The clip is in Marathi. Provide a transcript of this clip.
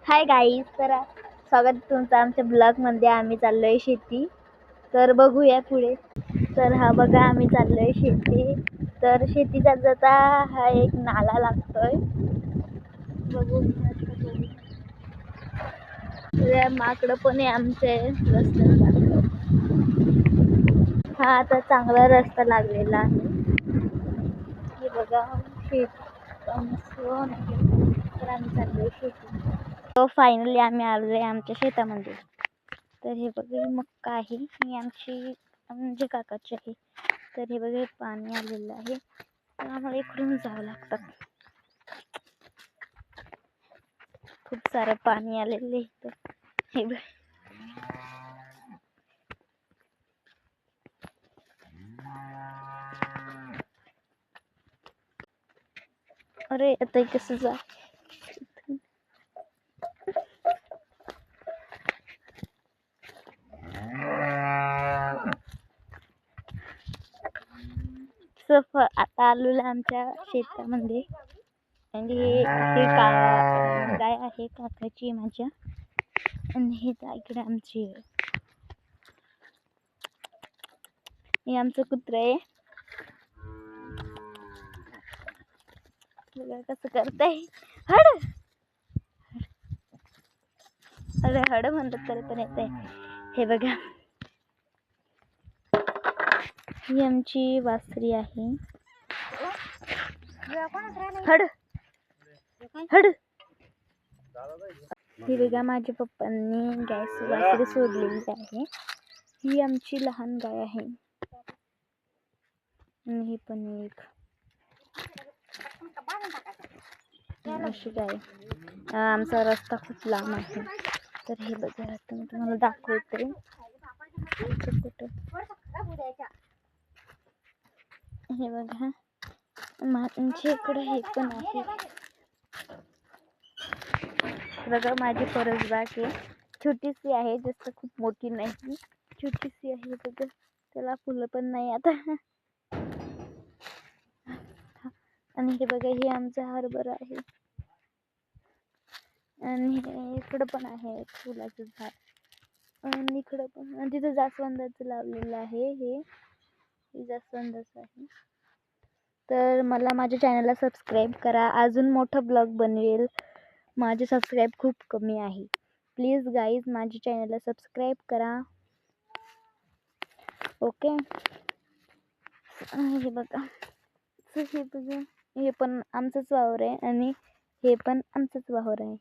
हाय गाईज, तर स्वागत तुमचं आमच्या ब्लॉगमध्ये. आम्ही चाललोय शेती, तर बघूया पुढे. तर हा बघा, आम्ही चाललोय शेती. तर शेतीचा जाता हा एक नाला लागतोय, बघू. माकडं पण आहे आमचे रस्त्याला. हा आता चांगला रस्ता लागलेला आहे. हे बघा शेत, तर आम्ही चाललोय शेती. तो फायनली आम्ही आलोय आमच्या शेतामध्ये. तर हे बघा, ही मक्का आहे, ही आमची म्हणजे काकाची आहे. तर हे बघा, पाणी आलेलं आहे, तर आम्हाला इकडून जावं लागतं. खूप सारं पाणी आलेलं आहे. हे बघ, अरे आता कसं जा. आता आलेलं आमच्या शेतामध्ये. आणि हे गाय आहे काकाची माझ्या, आणि हे इकडे आमची आहे. हे आमचं कुत्रा आहे, बघा कसं करताय. हड अरे हड म्हणतात तरी पण येत आहे. हे बघा, ही आमची वासरी आहे. हड हड ही बघा, माझ्या पप्पांनी गॅस वासरी सोडलेली आहे. ही आमची लहान गाय आहे, आणि ही पण एक अशी गाय. आमचा रस्ता खूप लांब आहे. तर हे बघा, आता मी तुम्हाला दाखवते. हे बघा, माझ्या इकडे हे पण आहे. बघा, माझी परसबाग आहे, छोटीशी आहे, जास्त खूप मोठी नाही, छोटीशी आहे. बघा, त्याला फुलं पण नाही आता. आणि हे बघा, हे आमचा हरभरा आहे, आणि इकडं पण आहे फुलाचं झाड, आणि इकडं पण, आणि तिथं जास्वंदाचं लावलेलं आहे. हे जास्वंदाचं आहे. तर मला माझ्या चॅनलला सबस्क्राईब करा, अजून मोठं ब्लॉग बनवेल. माझे सबस्क्राईब खूप कमी आहे. प्लीज गाईज, माझ्या चॅनलला सबस्क्राईब करा, ओके. हे बघा, हे बघा, हे पण आमचंच वावर आहे, आणि हे पण आमचंच वावर आहे.